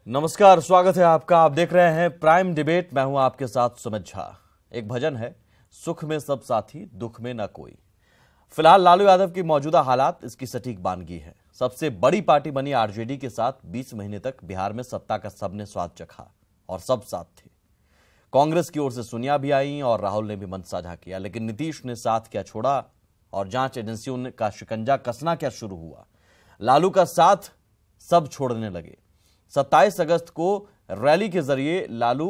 नमस्कार, स्वागत है आपका। आप देख रहे हैं प्राइम डिबेट। मैं हूं आपके साथ सुमित झा। एक भजन है, सुख में सब साथी दुख में न कोई। फिलहाल लालू यादव की मौजूदा हालात इसकी सटीक बानगी है। सबसे बड़ी पार्टी बनी आरजेडी के साथ 20 महीने तक बिहार में सत्ता का सबने स्वाद चखा और सब साथ थे। कांग्रेस की ओर से सोनिया भी आई और राहुल ने भी मंच साझा किया, लेकिन नीतीश ने साथ क्या छोड़ा और जांच एजेंसियों का शिकंजा कसना क्या शुरू हुआ। लालू का साथ सब छोड़ने लगे। 27 अगस्त को रैली के जरिए लालू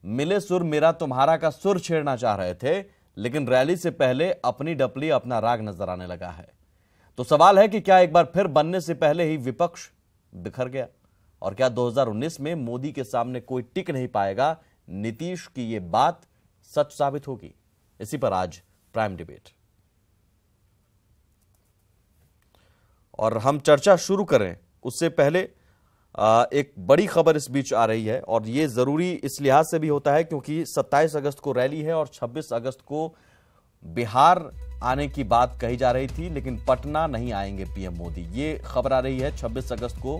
मिले सुर मेरा तुम्हारा का सुर छेड़ना चाह रहे थे, लेकिन रैली से पहले अपनी डपली अपना राग नजर आने लगा है। तो सवाल है कि क्या एक बार फिर बनने से पहले ही विपक्ष बिखर गया और क्या 2019 में मोदी के सामने कोई टिक नहीं पाएगा? नीतीश की यह बात सच साबित होगी। इसी पर आज प्राइम डिबेट। और हम चर्चा शुरू करें उससे पहले एक बड़ी खबर इस बीच आ रही है और ये जरूरी इस लिहाज से भी होता है क्योंकि 27 अगस्त को रैली है और 26 अगस्त को बिहार आने की बात कही जा रही थी, लेकिन पटना नहीं आएंगे पीएम मोदी। ये खबर आ रही है 26 अगस्त को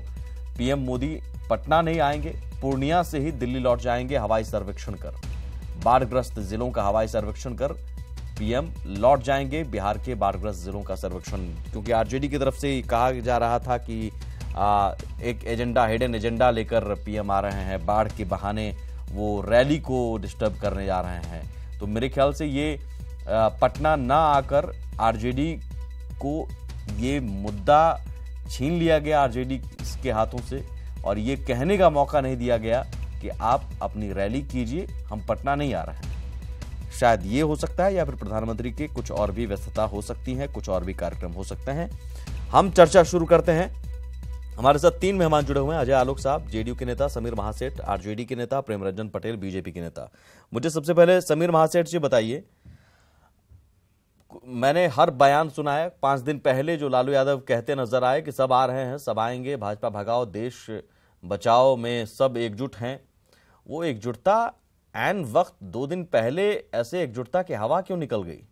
पीएम मोदी पटना नहीं आएंगे, पूर्णिया से ही दिल्ली लौट जाएंगे हवाई सर्वेक्षण कर। बाढ़ग्रस्त जिलों का हवाई सर्वेक्षण कर पीएम लौट जाएंगे। बिहार के बाढ़ग्रस्त जिलों का सर्वेक्षण, क्योंकि आरजेडी की तरफ से कहा जा रहा था कि एक एजेंडा, हिडन एजेंडा लेकर पीएम आ रहे हैं, बाढ़ के बहाने वो रैली को डिस्टर्ब करने जा रहे हैं। तो मेरे ख्याल से ये पटना ना आकर आरजेडी को ये मुद्दा छीन लिया गया आरजेडी के हाथों से और ये कहने का मौका नहीं दिया गया कि आप अपनी रैली कीजिए, हम पटना नहीं आ रहे हैं। शायद ये हो सकता है या फिर प्रधानमंत्री के कुछ और भी व्यस्तता हो सकती है, कुछ और भी कार्यक्रम हो सकते हैं। हम चर्चा शुरू करते हैं। हमारे साथ 3 मेहमान जुड़े हुए हैं। अजय आलोक साहब, जेडीयू के नेता, समीर महासेठ आरजेडी के नेता, प्रेमरंजन पटेल बीजेपी के नेता। मुझे सबसे पहले समीर महासेठ जी बताइए, मैंने हर बयान सुना है 5 दिन पहले जो लालू यादव कहते नजर आए कि सब आ रहे हैं, सब आएंगे, भाजपा भगाओ, देश बचाओ में सब एकजुट हैं। वो एकजुटता ऐन वक्त 2 दिन पहले ऐसे एकजुटता की हवा क्यों निकल गई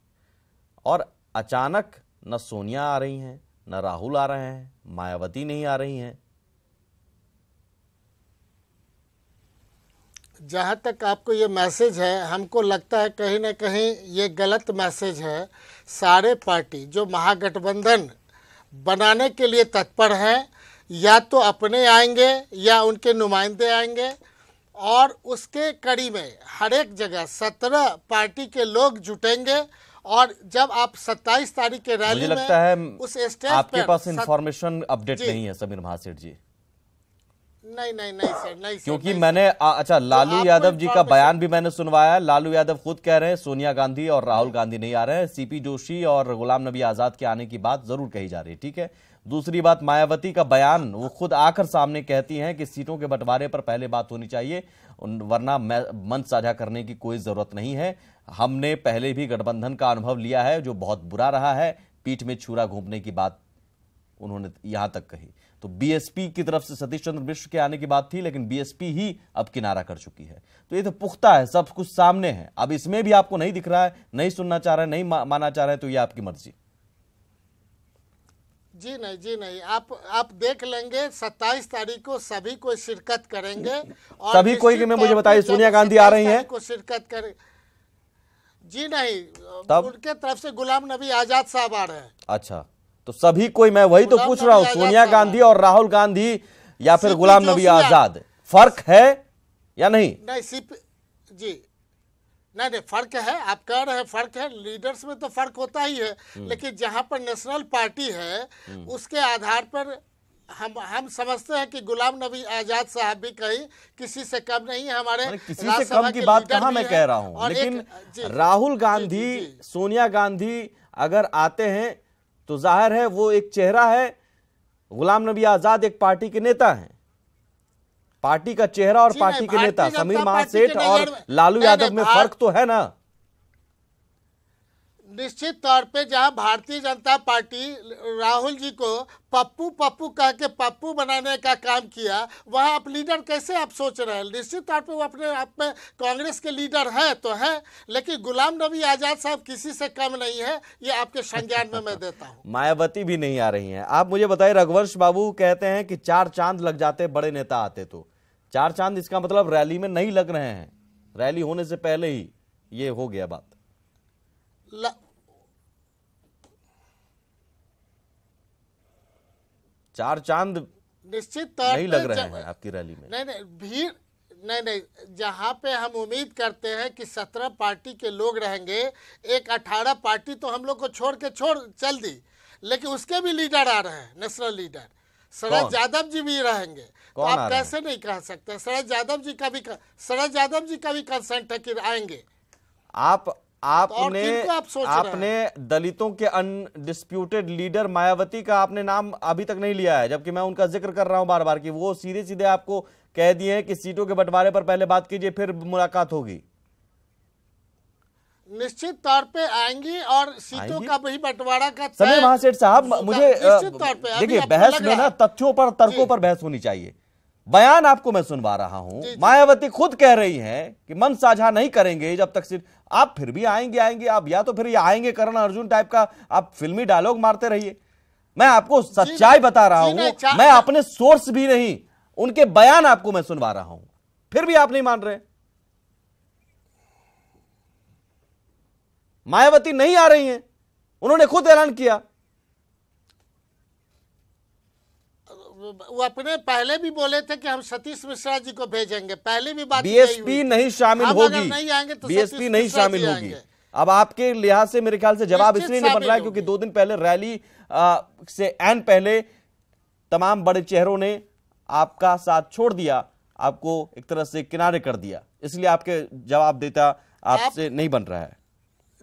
और अचानक न सोनिया आ रही हैं, न राहुल आ रहे हैं, मायावती नहीं आ रही हैं? जहाँ तक आपको ये मैसेज है, हमको लगता है कहीं ना कहीं ये गलत मैसेज है। सारे पार्टी जो महागठबंधन बनाने के लिए तत्पर हैं, या तो अपने आएंगे या उनके नुमाइंदे आएंगे और उसके कड़ी में हर एक जगह 17 पार्टी के लोग जुटेंगे और जब आप 27 तारीख के रैली मुझे लगता है उस स्टेज आपके पास इंफॉर्मेशन अपडेट नहीं है समीर महासेठ जी। नहीं सर, नहीं सर, क्योंकि नहीं मैंने अच्छा लालू यादव जी का बयान भी मैंने सुनवाया। लालू यादव खुद कह रहे हैं सोनिया गांधी और राहुल गांधी नहीं आ रहे हैं, सीपी जोशी और गुलाम नबी आजाद के आने की बात जरूर कही जा रही है, ठीक है। दूसरी बात, मायावती का बयान, वो खुद आकर सामने कहती हैं कि सीटों के बंटवारे पर पहले बात होनी चाहिए, वरना मंच साझा करने की कोई जरूरत नहीं है। हमने पहले भी गठबंधन का अनुभव लिया है जो बहुत बुरा रहा है। पीठ में छुरा घोंपने की बात उन्होंने यहां तक कही। तो बीएसपी की तरफ से सतीश चंद्र मिश्र के आने की बात थी, लेकिन बीएसपी ही अब किनारा कर चुकी है। तो ये तो पुख्ता है, सब कुछ सामने है। अब इसमें भी आपको नहीं दिख रहा है, नहीं सुनना चाह रहे हैं, नहीं माना चाह रहे हैं, तो ये आपकी मर्जी। जी नहीं, आप देख लेंगे 27 तारीख को सभी को शिरकत करेंगे और सभी कोई कि मैं मुझे बताइए सोनिया गांधी आ रही हैं को शिरकत करें? जी नहीं, तब उनके तरफ से गुलाम नबी आजाद साहब आ रहे हैं। अच्छा, तो सभी कोई, मैं वही तो पूछ रहा हूं, सोनिया गांधी और राहुल गांधी या फिर गुलाम नबी आजाद, फर्क है या नहीं? नहीं जी नहीं, फर्क है। आप कह रहे हैं फर्क है, लीडर्स में तो फर्क होता ही है, लेकिन जहां पर नेशनल पार्टी है उसके आधार पर हम समझते हैं कि गुलाम नबी आजाद साहब भी कहीं किसी से कम नहीं है। हमारे किसी से कम की बात कहां मैं कह रहा हूं, लेकिन राहुल गांधी, सोनिया गांधी अगर आते हैं तो जाहिर है वो एक चेहरा है, गुलाम नबी आजाद एक पार्टी के नेता हैं, पार्टी का चेहरा और पार्टी के नेता। समीर महासेठ और लालू यादव में फर्क तो है ना? निश्चित तौर पे जहां भारतीय जनता पार्टी राहुल जी को पप्पू पप्पू कह के पप्पू बनाने का काम किया, वहां आप लीडर कैसे आप सोच रहे हैं? निश्चित तौर पे वो अपने आप में कांग्रेस के लीडर हैं तो है, लेकिन गुलाम नबी आजाद साहब किसी से कम नहीं है, ये आपके संज्ञान में मैं देता हूं। मायावती भी नहीं आ रही हैं। आप मुझे बताइए, रघुवंश बाबू कहते हैं कि 4 चांद लग जाते बड़े नेता आते तो चार चांद इसका मतलब रैली में नहीं लग रहे हैं, रैली होने से पहले ही ये हो गया बात। चार चांद निश्चित तौर नहीं पे लग रहे हैं आपकी रैली में। नहीं भीड़ नहीं, जहां पे हम उम्मीद करते हैं कि 17 पार्टी के लोग रहेंगे, एक 18 पार्टी तो हम लोग को छोड़ चल दी, लेकिन उसके भी लीडर आ रहे हैं, नेशनल लीडर शरद यादव जी भी रहेंगे। तो आप कैसे नहीं कह सकते, शरद यादव जी का भी कंसेंट है कि आएंगे। आपने दलितों के अनडिस्प्यूटेड लीडर मायावती का आपने नाम अभी तक नहीं लिया है, जबकि मैं उनका जिक्र कर रहा हूं बार बार कि वो सीधे सीधे आपको कह दिए हैं कि सीटों के बंटवारे पर पहले बात कीजिए फिर मुलाकात होगी। निश्चित तौर पे आएंगी और सीटों का भी बंटवारा का समीर महासेठ साहब, मुझे देखिए बहस में ना तथ्यों पर तर्कों पर बहस होनी चाहिए। बयान आपको मैं सुनवा रहा हूं, मायावती खुद कह रही हैं कि मन साझा नहीं करेंगे जब तक सिर्फ आप फिर भी आएंगे आप, या तो फिर ये आएंगे करण अर्जुन टाइप का आप फिल्मी डायलॉग मारते रहिए। मैं आपको सच्चाई बता रहा हूं, मैं अपने सोर्स भी नहीं, उनके बयान आपको मैं सुनवा रहा हूं, फिर भी आप नहीं मान रहे। मायावती नहीं आ रही हैं, उन्होंने खुद ऐलान किया। वो अपने पहले भी बोले थे कि हम सतीश मिश्रा जी को भेजेंगे, पहले भी बात बीएसपी नहीं शामिल होगी, नहीं आएंगे तो बीएसपी नहीं शामिल होगी। अब आपके लिहाज से मेरे ख्याल से जवाब इसलिए नहीं बन रहा है क्योंकि 2 दिन पहले रैली से एन पहले तमाम बड़े चेहरों ने आपका साथ छोड़ दिया, आपको एक तरह से किनारे कर दिया, इसलिए आपके जवाब देता आपसे नहीं बन रहा है।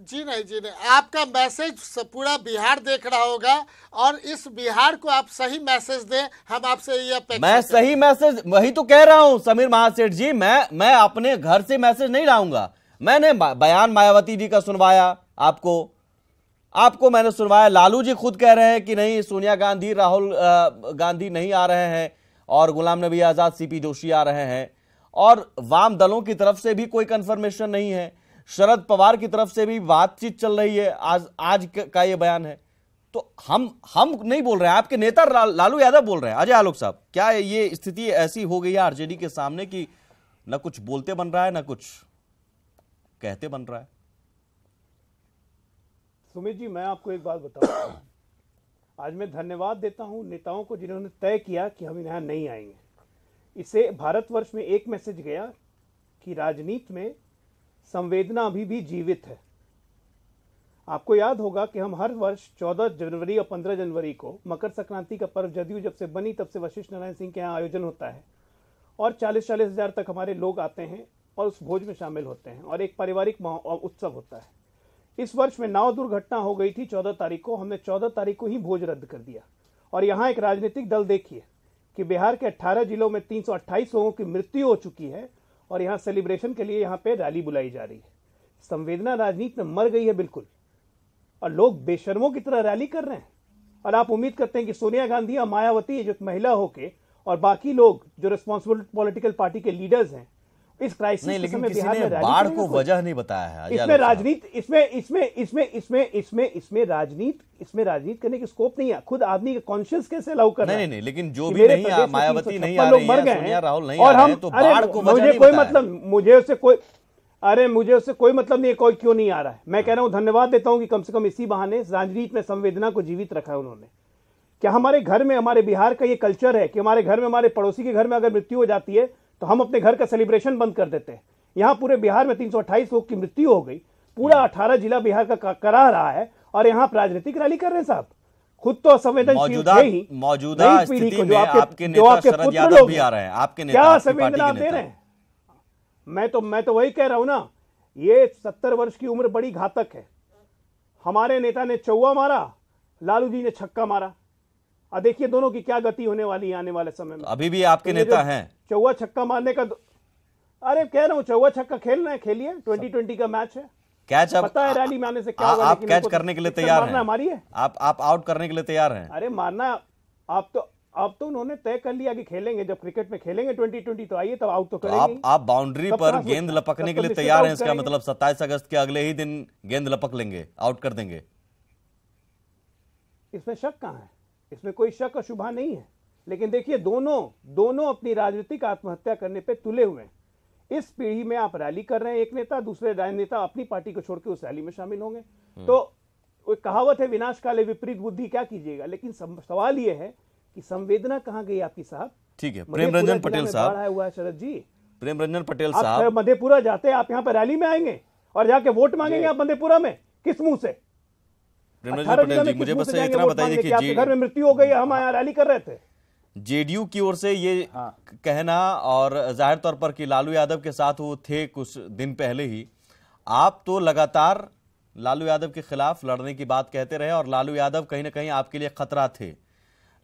जी नहीं, आपका मैसेज पूरा बिहार देख रहा होगा और इस बिहार को आप सही मैसेज दें, हम आपसे ये अपेक्षा। मैं सही मैसेज वही तो कह रहा हूं समीर महासेठ जी, मैं अपने घर से मैसेज नहीं लाऊंगा। मैंने बयान मायावती जी का सुनवाया, आपको मैंने सुनवाया। लालू जी खुद कह रहे हैं कि नहीं, सोनिया गांधी राहुल गांधी नहीं आ रहे हैं और गुलाम नबी आजाद सीपी जोशी आ रहे हैं, और वाम दलों की तरफ से भी कोई कंफर्मेशन नहीं है, शरद पवार की तरफ से भी बातचीत चल रही है। आज का ये बयान है, तो हम नहीं बोल रहे हैं, आपके नेता लालू यादव बोल रहे हैं। अजय आलोक साहब, क्या ये स्थिति ऐसी हो गई है आरजेडी के सामने कि न कुछ बोलते बन रहा है न कुछ कहते बन रहा है? सुमित जी, मैं आपको एक बात बताऊं, आज मैं धन्यवाद देता हूं नेताओं को जिन्होंने तय किया कि हम यहां नहीं आएंगे। इससे भारतवर्ष में एक मैसेज गया कि राजनीति में संवेदना अभी भी जीवित है। आपको याद होगा कि हम हर वर्ष 14 जनवरी और 15 जनवरी को मकर संक्रांति का पर्व जदयू जब से बनी तब से वशिष्ठ नारायण सिंह के यहाँ आयोजन होता है और 40-40 हजार तक हमारे लोग आते हैं और उस भोज में शामिल होते हैं और एक पारिवारिक उत्सव होता है। इस वर्ष में नाव दुर्घटना हो गई थी 14 तारीख को, हमने 14 तारीख को ही भोज रद्द कर दिया। और यहाँ एक राजनीतिक दल देखिए कि बिहार के 18 जिलों में 328 लोगों की मृत्यु हो चुकी है और यहाँ सेलिब्रेशन के लिए यहाँ पे रैली बुलाई जा रही है। संवेदना राजनीति में मर गई है बिल्कुल, और लोग बेशर्मों की तरह रैली कर रहे हैं। और आप उम्मीद करते हैं कि सोनिया गांधी और मायावती जो महिला होके और बाकी लोग जो रिस्पॉन्सिबल पॉलिटिकल पार्टी के लीडर्स हैं इस क्राइसिस नहीं, लेकिन किसी ने बाढ़ को वजह नहीं बताया है। इसमें राजनीति इसमें राजनीति करने की स्कोप नहीं है। खुद आदमी का कॉन्शियस कैसे अलाउ कर रहा है? नहीं, लेकिन जो भी नहीं, मायावती नहीं आ रही है, सोनिया राहुल नहीं आ रहे हैं, तो बाढ़ को वजह नहीं बताया। मुझे उससे कोई मतलब नहीं है कोई क्यों नहीं आ रहा है। मैं कह रहा हूं, धन्यवाद देता हूं कि कम से कम इसी बहाने राजनीति में संवेदना को जीवित रखा है उन्होंने। क्या हमारे घर में, हमारे बिहार का ये कल्चर है कि हमारे घर में, हमारे पड़ोसी के घर में अगर मृत्यु हो जाती है तो हम अपने घर का सेलिब्रेशन बंद कर देते हैं। यहाँ पूरे बिहार में 328 लोग की मृत्यु हो गई, पूरा 18 जिला बिहार का करा रहा है और यहाँ राजनीतिक रैली कर रहे हैं साहब। खुद तो संवेदनशील थे ही, मौजूदा स्थिति में आपके नेता शरद यादव भी आ रहे हैं, आपके नेता क्या संवेदना दे रहे हैं? मैं तो वही कह रहा हूं ना, ये 70 वर्ष की उम्र बड़ी घातक है। हमारे नेता ने चौवा मारा, लालू जी ने छक्का मारा। अब देखिए दोनों की क्या गति होने वाली है आने वाले समय में। अभी भी आपके नेता हैं चौवा छक्का मारने का अरे कह रहा हूं, चौवा छक्का खेल रहे हैं, खेलिए, 2020 का मैच है। कैच पता है रैली में आने से क्या होगा, आप कैच करने के लिए तैयार हैं? हमारी है, आप आउट करने के लिए तैयार हैं? अरे मारना अब तो उन्होंने तय कर लिया कि खेलेंगे, जब क्रिकेट में खेलेंगे 2020 तो आइए तब आउट तो करेंगे। आप बाउंड्री पर गेंद लपकने के लिए तैयार हैं, इसका मतलब 27 अगस्त के अगले ही दिन गेंद लपक लेंगे, आउट कर देंगे। इसमें शक कहां है? इसमें कोई शक और शुभा नहीं है। लेकिन देखिए दोनों अपनी राजनीतिक आत्महत्या करने पे तुले हुए हैं। इस पीढ़ी में आप रैली कर रहे हैं, एक नेता, दूसरे नेता अपनी पार्टी को छोड़ के उस रैली में शामिल होंगे। तो वो कहावत है, विनाश काले विपरीत बुद्धि, क्या कीजिएगा। लेकिन सवाल ये है कि संवेदना कहां गई आपकी साहब? ठीक है, प्रेम रंजन पटेल साहब, आया हुआ है शरद जी, प्रेम रंजन पटेल आप साहब, मधेपुरा जाते हैं, आप यहाँ पे रैली में आएंगे और जाके वोट मांगेंगे आप मधेपुरा में, किस मुंह से? प्रेम रंजन पटेल जी, मुझे बस इतना बताइए कि आपके घर में मृत्यु हो गई, हम यहाँ रैली कर रहे थे। जेडीयू की ओर से ये कहना, और जाहिर तौर पर कि लालू यादव के साथ वो थे कुछ दिन पहले ही, आप तो लगातार लालू यादव के खिलाफ लड़ने की बात कहते रहे और लालू यादव कहीं ना कहीं आपके लिए खतरा थे।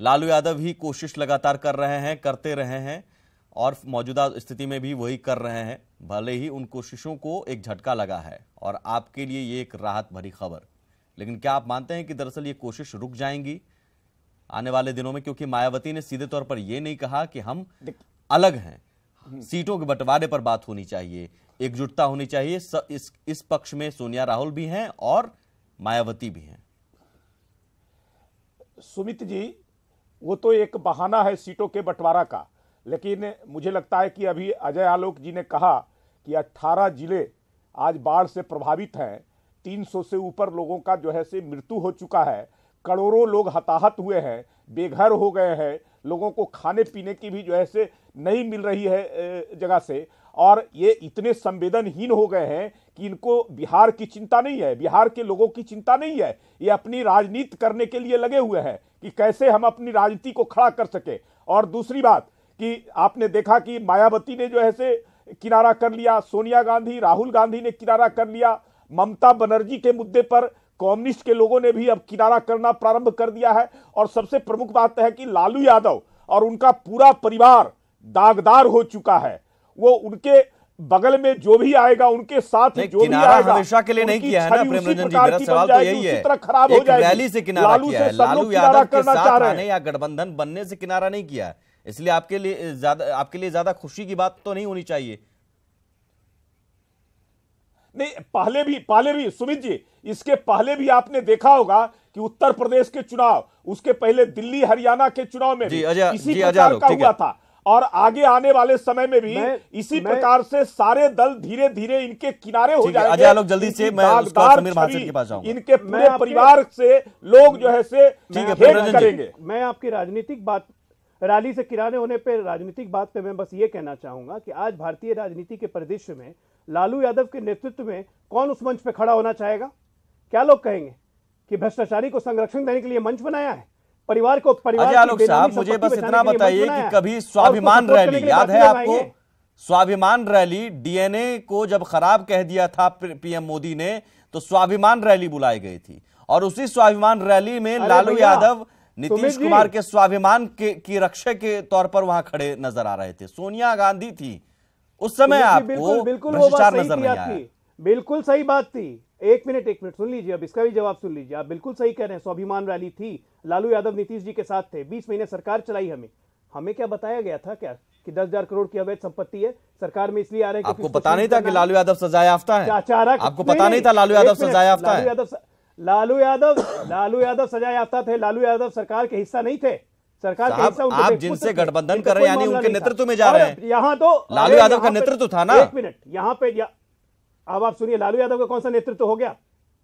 लालू यादव ही कोशिश लगातार कर रहे हैं, करते रहे हैं और मौजूदा स्थिति में भी वही कर रहे हैं, भले ही उन कोशिशों को एक झटका लगा है और आपके लिए ये एक राहत भरी खबर। लेकिन क्या आप मानते हैं कि दरअसल ये कोशिश रुक जाएंगी आने वाले दिनों में? क्योंकि मायावती ने सीधे तौर पर यह नहीं कहा कि हम अलग हैं, सीटों के बंटवारे पर बात होनी चाहिए, एकजुटता होनी चाहिए। इस पक्ष में सोनिया राहुल भी हैं और मायावती भी हैं। सुमित जी, वो तो एक बहाना है सीटों के बंटवारा का, लेकिन मुझे लगता है कि अभी अजय आलोक जी ने कहा कि 18 जिले आज बाढ़ से प्रभावित हैं, 300 से ऊपर लोगों का जो है से मृत्यु हो चुका है, करोड़ों लोग हताहत हुए हैं, बेघर हो गए हैं, लोगों को खाने पीने की भी जो है से नहीं मिल रही है जगह से, और ये इतने संवेदनहीन हो गए हैं कि इनको बिहार की चिंता नहीं है, बिहार के लोगों की चिंता नहीं है। ये अपनी राजनीति करने के लिए लगे हुए हैं कि कैसे हम अपनी राजनीति को खड़ा कर सके। और दूसरी बात कि आपने देखा कि मायावती ने जो है से किनारा कर लिया, सोनिया गांधी, राहुल गांधी ने किनारा कर लिया, ममता बनर्जी के मुद्दे पर कम्युनिस्ट के लोगों ने भी अब किनारा करना प्रारंभ कर दिया है। और सबसे प्रमुख बात है कि लालू यादव और उनका पूरा परिवार दागदार हो चुका है। वो उनके बगल में जो भी आएगा, उनके साथ जो भी आएगा, हमेशा के लिए नहीं किया है ना प्रेम रंजन जी। मेरा सवाल तो यही है, एक रैली से किनारा किया है, लालू यादव के साथ आने या गठबंधन बनने से किनारा नहीं किया है। इसलिए आपके लिए ज्यादा खुशी की बात तो नहीं होनी चाहिए। नहीं, पहले भी सुमित जी, इसके पहले भी आपने देखा होगा कि उत्तर प्रदेश के चुनाव, उसके पहले दिल्ली हरियाणा के चुनाव में भी इसी प्रकार का हुआ था, और आगे आने वाले समय में भी इसी प्रकार से सारे दल धीरे धीरे इनके किनारे हो जाएंगे। अजय आलोक, जल्दी से मैं समीर महासेठ के पास जाऊंगा। इनके पूरे परिवार से लोग जो है से करेंगे। मैं आपकी राजनीतिक बात, रैली से किनारे होने पर राजनीतिक बात पे मैं बस ये कहना चाहूंगा कि आज भारतीय राजनीति के परिदृश्य में लालू यादव के नेतृत्व में कौन उस मंच पे खड़ा होना चाहेगा? क्या लोग कहेंगे कि भ्रष्टाचारी को संरक्षण देने के लिए मंच बनाया है? परिवार अजय आलोक साहब, मुझे बस इतना बताइए कि कभी स्वाभिमान रैली याद है आपको? स्वाभिमान रैली, डीएनए को जब खराब कह दिया था पीएम मोदी ने, तो स्वाभिमान रैली बुलाई गई थी और उसी स्वाभिमान रैली में लालू यादव नीतीश कुमार के स्वाभिमान की रक्षा के तौर पर वहां खड़े नजर आ रहे थे। सोनिया गांधी थी उस समय, आपको भ्रष्टाचार नजर नहीं आया। बिल्कुल सही बात थी। एक मिनट सुन लीजिए, अब इसका भी जवाब सुन लीजिए। आप बिल्कुल सही कह रहे हैं, स्वाभिमान रैली थी, लालू यादव नीतीश जी के साथ थे, 20 महीने सरकार चलाई। हमें क्या बताया गया था क्या कि 10,000 करोड़ की अवैध संपत्ति है सरकार में, इसलिए आ रहे हैं? आपको पता नहीं था कि लालू यादव सजा याफ्ता है? आपको पता नहीं था लालू यादव सजा याफ्ता है? लालू यादव सजा याफ्ता थे? लालू यादव सरकार के हिस्सा नहीं थे? सरकार के हिस्सा आप जिनसे गठबंधन कर रहे हैं यानी उनके नेतृत्व में जा रहे हैं। यहाँ तो लालू यादव का नेतृत्व था ना। एक मिनट, यहाँ पे अब आप सुनिए, लालू यादव का कौन सा नेतृत्व हो गया?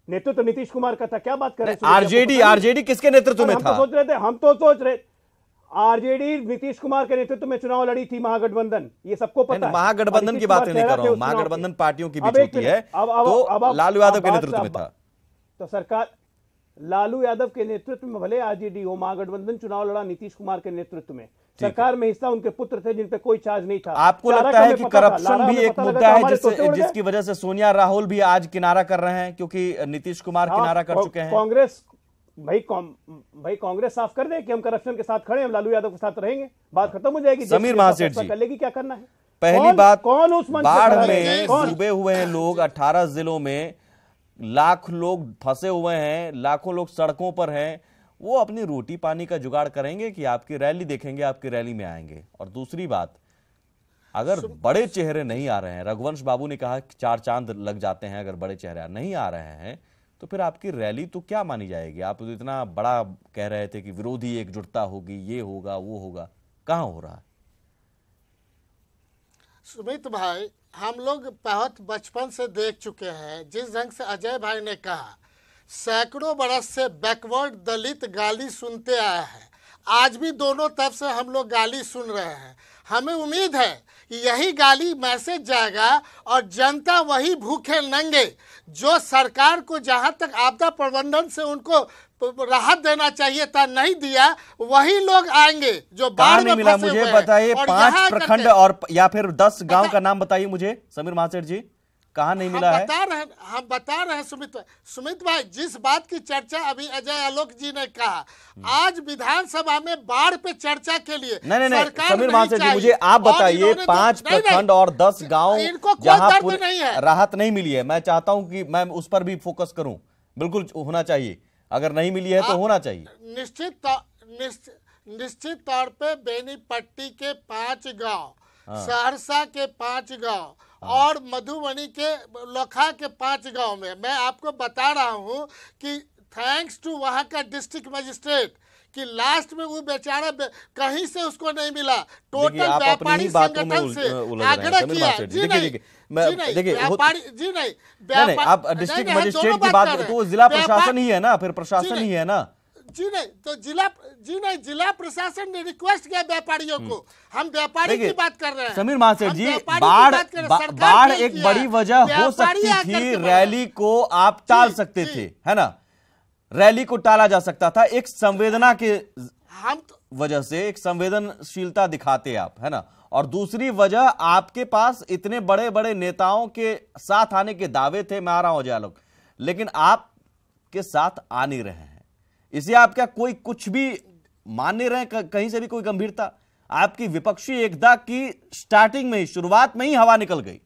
नेतृत्व नीतीश कुमार का था। क्या बात कर रहे हैं? आरजेडी किसके नेतृत्व में था? हम तो सोच रहे आरजेडी नीतीश कुमार के नेतृत्व में चुनाव लड़ी थी, महागठबंधन, ये सबको पता है। महागठबंधन की बात नहीं कर रहा हूं, महागठबंधन पार्टियों की बीच होती है, तो लालू यादव के नेतृत्व में था। तो सरकार लालू यादव के नेतृत्व में भले आरजेडी हो, महागठबंधन चुनाव लड़ा नीतीश कुमार के नेतृत्व में, सरकार में हिस्सा उनके पुत्र थे जिन पे कोई चार्ज नहीं था। आपको लगता है कि करप्शन भी एक मुद्दा है जिसकी वजह से सोनिया राहुल भी आज किनारा कर रहे हैं, क्योंकि नीतीश कुमार किनारा कर चुके हैं? कांग्रेस भाई कांग्रेस साफ कर दे कि हम करप्शन के साथ खड़े हैं, हम लालू यादव के साथ रहेंगे, बात खत्म हो जाएगी। समीर महासेठ जी, कर लेगी, क्या करना है? पहली बात, कौन उस बाढ़ में डूबे हुए हैं लोग, 18 जिलों में लाख लोग फंसे हुए हैं, लाखों लोग सड़कों पर हैं, वो अपनी रोटी पानी का जुगाड़ करेंगे कि आपकी रैली देखेंगे, आपकी रैली में आएंगे? और दूसरी बात, अगर बड़े चेहरे नहीं आ रहे हैं, रघुवंश बाबू ने कहा कि 4 चांद लग जाते हैं अगर बड़े चेहरे नहीं आ रहे हैं, तो फिर आपकी रैली तो क्या मानी जाएगी? आप तो इतना बड़ा कह रहे थे कि विरोधी एकजुटता होगी, ये होगा वो होगा, कहाँ हो रहा है? सुमित भाई, हम लोग बहुत बचपन से देख चुके हैं, जिस ढंग से अजय भाई ने कहा, सैकड़ों बरस से बैकवर्ड दलित गाली सुनते आए हैं। आज भी दोनों तरफ से हम लोग गाली सुन रहे हैं। हमें उम्मीद है कि यही गाली मैसेज जाएगा और जनता वही भूखे नंगे जो सरकार को जहां तक आपदा प्रबंधन से उनको राहत देना चाहिए था नहीं दिया, वही लोग आएंगे जो बाढ़ में मिला। फंसे मुझे हुए हैं। बताइए और 5 यहाँ प्रखंड करके- और या फिर 10 गांव का नाम बताइए मुझे समीर महासेठ जी, कहाँ नहीं मिला है? हम बता रहे हैं सुमित भाई, जिस बात की चर्चा अभी अजय आलोक जी ने कहा, आज विधानसभा में बाढ़ पे चर्चा के लिए नहीं सरकार समीर नहीं महासेठ जी, चाहिए। मुझे आप और बताइए इन्होंने 5 नहीं, प्रखंड और 10 गांव इनको कोई जहां दर्द पूरी नहीं है। राहत नहीं मिली है। मैं चाहता हूं कि मैं उस पर भी फोकस करूं, बिल्कुल होना चाहिए। अगर नहीं मिली है तो होना चाहिए। निश्चित तौर पे बेनीपट्टी के 5 गांव, सहरसा के 5 गांव और मधुबनी के लोखा के 5 गांव में मैं आपको बता रहा हूं कि थैंक्स टू वहां का डिस्ट्रिक्ट मजिस्ट्रेट कि लास्ट में वो बेचारा कहीं से उसको नहीं मिला। टोटल आप अपनी व्यापारी ही बातों में संगठन से उलझ रहे हैं आग्रह समीर किया। महासेठ जी। जी नहीं, देखिए व्यापारी जी नहीं, नहीं आप डिस्ट्रिक्ट मजिस्ट्रेट की बात करते हो, जिला प्रशासन ही है ना, फिर प्रशासन ही है ना। जी नहीं, तो जिला प्रशासन ने रिक्वेस्ट किया व्यापारियों को। हम व्यापारी की बात कर रहे हैं समीर महासेठ जी। बाढ़ बाढ़ एक बड़ी वजह हो सकती थी, रैली को आप टाल सकते थे, है ना, रैली को टाला जा सकता था। एक संवेदना के वजह से, एक संवेदनशीलता दिखाते आप, है ना। और दूसरी वजह, आपके पास इतने बड़े बड़े नेताओं के साथ आने के दावे थे, मैं आ रहा हूं अजय आलोक, लेकिन आप के साथ आ नहीं रहे हैं। इसे आप क्या कोई कुछ भी मान नहीं रहे, कहीं से भी कोई गंभीरता? आपकी विपक्षी एकता की स्टार्टिंग में ही, शुरुआत में ही हवा निकल गई।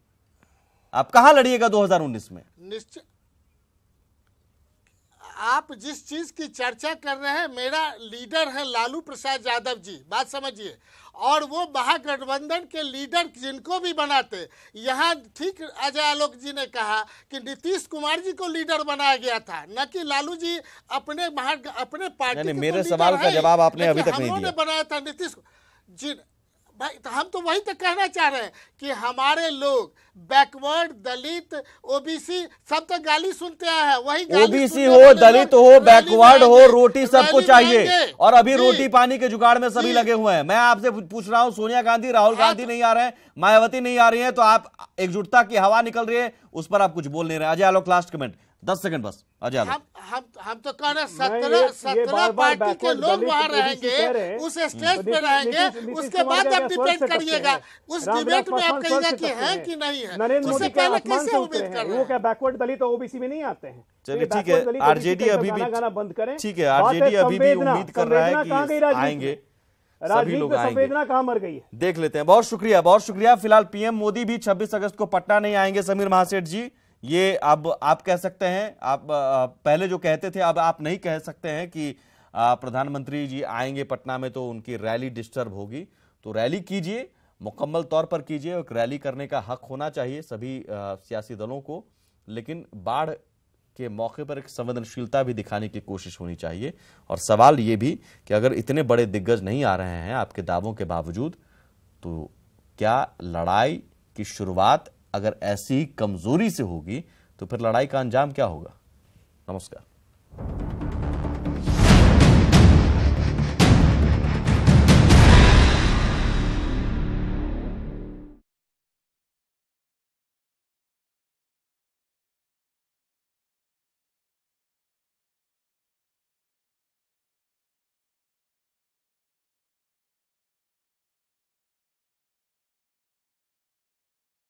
आप कहां लड़िएगा 2019 में? निश्चित, आप जिस चीज की चर्चा कर रहे हैं, मेरा लीडर है लालू प्रसाद यादव जी, बात समझिए। और वो महागठबंधन के लीडर जिनको भी बनाते, यहाँ ठीक अजय आलोक जी ने कहा कि नीतीश कुमार जी को लीडर बनाया गया था, न कि लालू जी अपने पार्टी के मेरे सवाल का जवाब आपने अभी तक नहीं दिया। बनाया था नीतीश जी। भाई तो हम तो वही तो कहना चाह रहे हैं कि हमारे लोग बैकवर्ड, दलित, ओबीसी सब तो गाली सुनते हैं। वही ओबीसी हो, दलित हो, बैकवर्ड हो, रोटी सबको चाहिए। और अभी रोटी पानी के जुगाड़ में सभी लगे हुए हैं। मैं आपसे पूछ रहा हूं, सोनिया गांधी, राहुल गांधी नहीं आ रहे हैं, मायावती नहीं आ रही है, तो आप एकजुटता की हवा निकल रही है, उस पर आप कुछ बोल नहीं रहे। Ajay Alok last comment 10 second बस। अजय आलोक, हम तो कह रहे हैं 17 पार्टी के लोग वहां रहेंगे, उस स्टेज पे रहेंगे, उसके बाद आप डिबेट करिएगा। उस डिबेट में आप कहिएगा कि है कि नहीं है। नरेंद्र मोदी पहले कैसे उम्मीद कर रहे हैं? वो क्या बैकवर्ड दलित और ओबीसी में नहीं आते हैं? चलिए ठीक है, आरजेडी अभी भी गाना बंद करें। ठीक है, आरजेडी अभी भी उम्मीद कर रहा है कि आएंगे सभी लोग, आएंगे। संवेदना कहां मर गई है, देख लेते हैं। बहुत शुक्रिया, बहुत शुक्रिया। फिलहाल पीएम मोदी भी 26 अगस्त को पटना नहीं आएंगे समीर महासेठ जी। ये अब आप कह सकते हैं, आप पहले जो कहते थे अब आप नहीं कह सकते हैं कि प्रधानमंत्री जी आएंगे पटना में तो उनकी रैली डिस्टर्ब होगी। तो रैली कीजिए, मुकम्मल तौर पर कीजिए। एक रैली करने का हक होना चाहिए सभी सियासी दलों को, लेकिन बाढ़ के मौके पर एक संवेदनशीलता भी दिखाने की कोशिश होनी चाहिए। और सवाल ये भी कि अगर इतने बड़े दिग्गज नहीं आ रहे हैं आपके दावों के बावजूद, तो क्या लड़ाई की शुरुआत अगर ऐसी कमजोरी से होगी तो फिर लड़ाई का अंजाम क्या होगा? नमस्कार।